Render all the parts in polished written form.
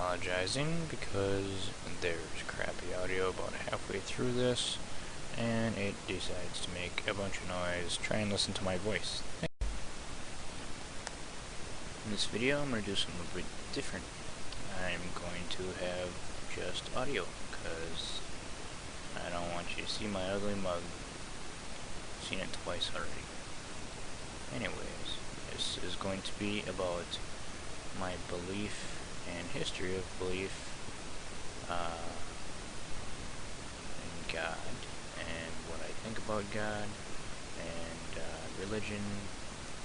apologizing because there's crappy audio about halfway through this, and it decides to make a bunch of noise. Try and listen to my voice. In this video, I'm going to do something a bit different. I'm going to have just audio, because I don't want you to see my ugly mug. I've seen it twice already. Anyways, this is going to be about my belief and history of belief in God, and what I think about God, and religion,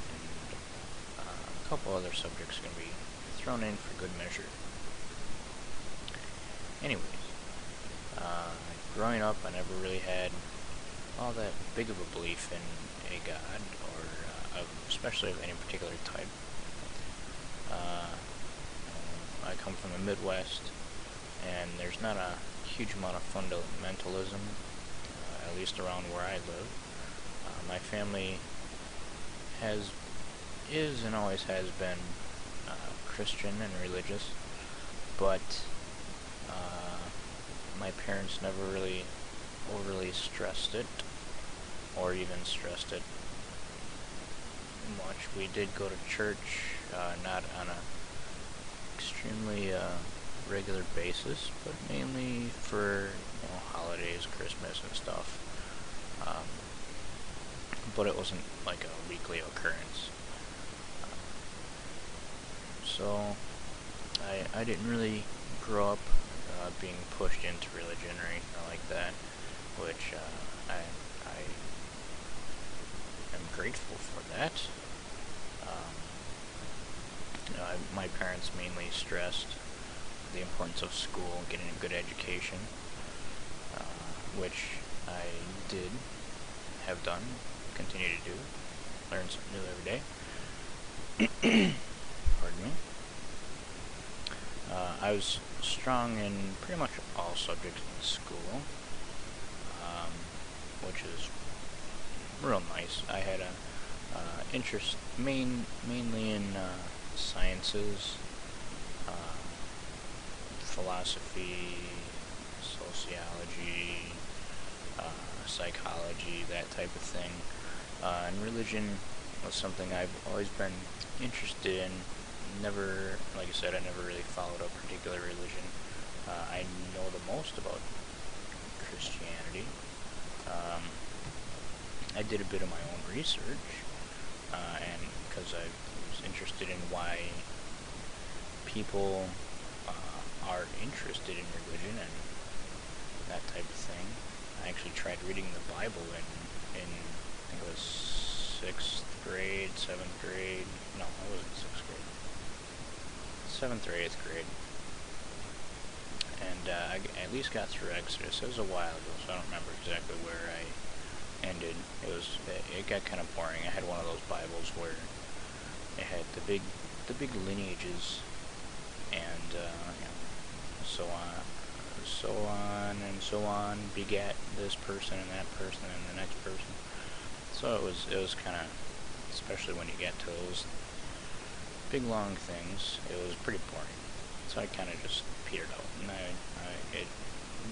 and a couple other subjects are going to be thrown in for good measure. Anyways, growing up, I never really had all that big of a belief in a God, or especially of any particular type. I come from the Midwest, and there's not a huge amount of fundamentalism, at least around where I live. My family is and always has been Christian and religious, but my parents never really overly stressed it, or even stressed it much. We did go to church, not on a extremely regular basis, but mainly for holidays, Christmas and stuff. But it wasn't like a weekly occurrence. So I didn't really grow up being pushed into religion or anything like that, which I am grateful for that. My parents mainly stressed the importance of school, getting a good education, which I did, have done, continue to do, learn something new every day. Pardon me. I was strong in pretty much all subjects in school, which is real nice. I had a interest mainly in sciences, philosophy, sociology, psychology, that type of thing. And religion was something I've always been interested in. Never, like I said, I never really followed a particular religion. I know the most about Christianity. I did a bit of my own research, and because I was interested in why people are interested in religion and that type of thing. I actually tried reading the Bible in I think it was 6th grade, 7th grade. No, it wasn't 6th grade. 7th or 8th grade. And I at least got through Exodus. It was a while ago, so I don't remember exactly where I ended. It got kind of boring. I had one of those Bibles where it had the big lineages, and so on, begat this person and that person and the next person. So it was kind of, especially when you get to those big long things, it was pretty boring. So I kind of just petered out, and it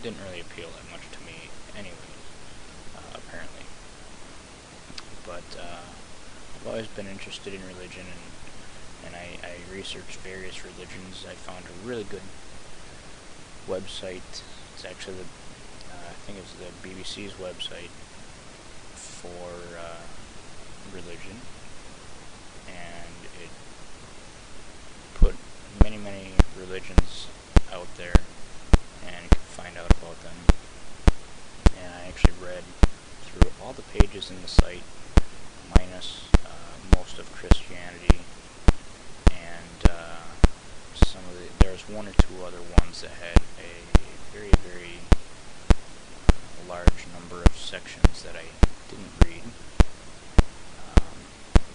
didn't really appeal that much to me anyways, apparently. But I've always been interested in religion, and I researched various religions. I found a really good website. It's actually I think it's the BBC's website for religion, and it put many religions out there, and you can find out about them. And I actually read through all the pages in the site, minus most of Christianity, and there's one or two other ones that had a very large number of sections that I didn't read,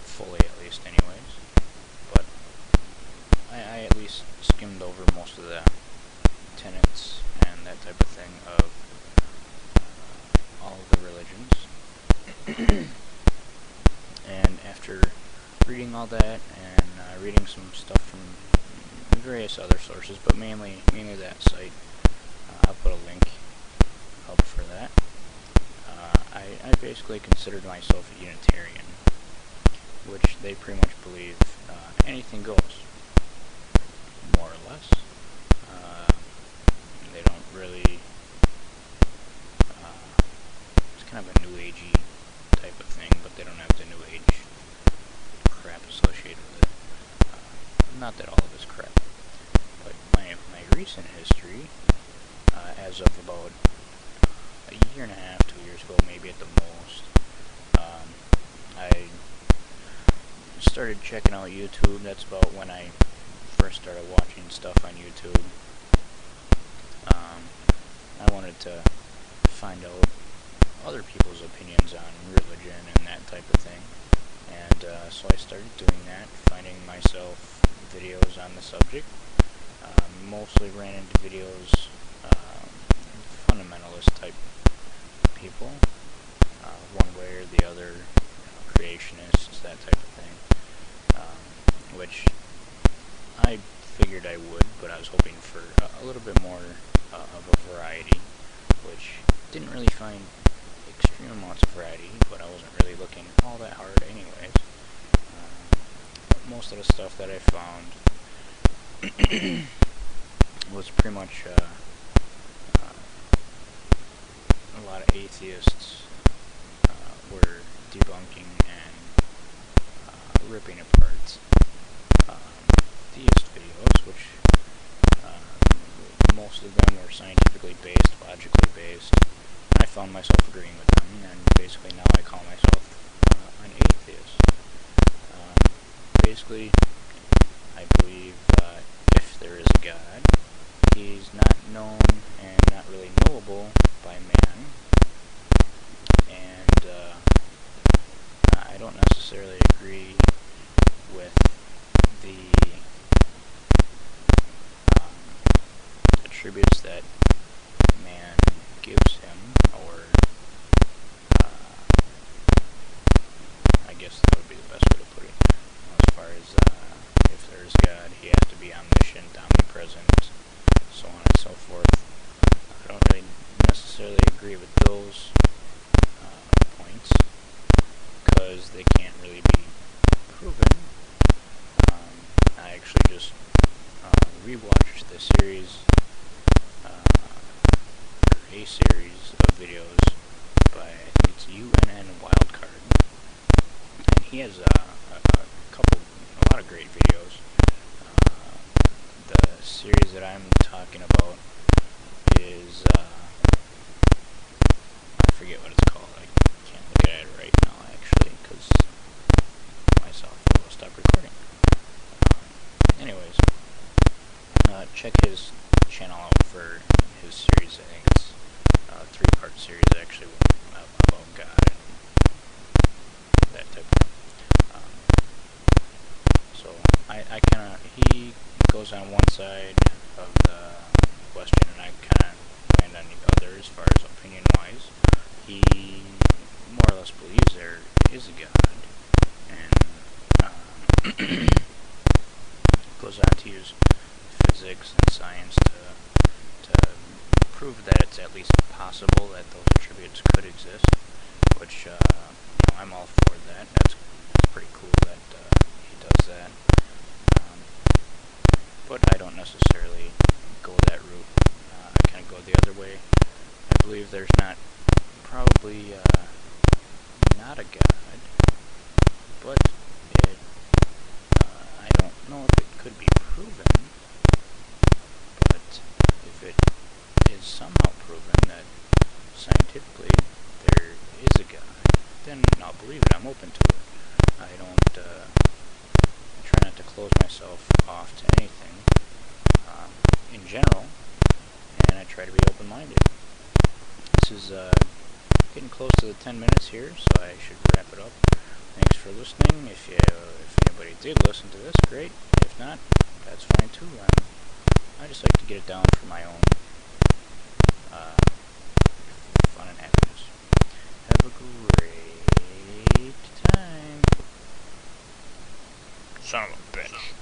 fully at least anyways, but I at least skimmed over most of the tenets and that type of thing of all of the religions. And after reading all that, and reading some stuff from various other sources, but mainly that site. I'll put a link up for that. I basically considered myself a Unitarian, which they pretty much believe anything goes, more or less. They don't really, it's kind of a new agey type of thing, but they don't have the new age crap associated with it. Not that all of it's crap, but my recent history, as of about a year and a half, 2 years ago, maybe at the most, I started checking out YouTube. That's about when I first started watching stuff on YouTube. I wanted to find out other people's opinions on religion and that type of thing, and so I started doing that, finding myself videos on the subject. Mostly ran into videos, fundamentalist type people, one way or the other, creationists, that type of thing, which I figured I would, but I was hoping for a little bit more of a variety, which didn't really find extreme amounts of variety, but I wasn't really looking all that hard anyways. Most of the stuff that I found was pretty much a lot of atheists were debunking and ripping apart theist videos, which most of them were scientifically based, logically based. I found myself agreeing with them, and basically now I call myself an atheist. Basically, I believe if there is a God, he's not known and not really knowable by man, and I don't necessarily agree with the attributes that man gives him, or I guess that would be the best way to put it. As far as if there's God, he has to be omniscient, omnipresent, so on and so forth. I don't really necessarily agree with those points, because they can't really be proven. I actually just rewatched the series, or a series of videos by, I think it's UNFF Wildcard, and he has a lot of great videos. The series that I'm talking about is, I forget what it's called. I can't look at it right now, actually, because my software will stop recording. Anyways, check his channel out for his series. I think it's a 3-part series, actually, about God and that type of thing. So I kind of, he goes on one side of the question, and I kind of land on the other as far as opinion-wise. He more or less believes there is a God, and goes on to use physics and science to prove that it's at least possible that those attributes could exist, which I'm all for that. That's pretty cool that he does that. But I don't necessarily go that route. I kind of go the other way. I believe there's probably not a God, but I don't know if it could be proven, but if it is somehow proven that scientifically there is a God, then I'll believe it. I'm open to it. I don't try not to close myself off to anything in general, and I try to be open-minded. This is getting close to the 10 minutes here, so I should wrap it up. Thanks for listening. If anybody did listen to this, great. If not, that's fine too. I just like to get it down for my own fun and happiness. Have a great time. Son of a bitch.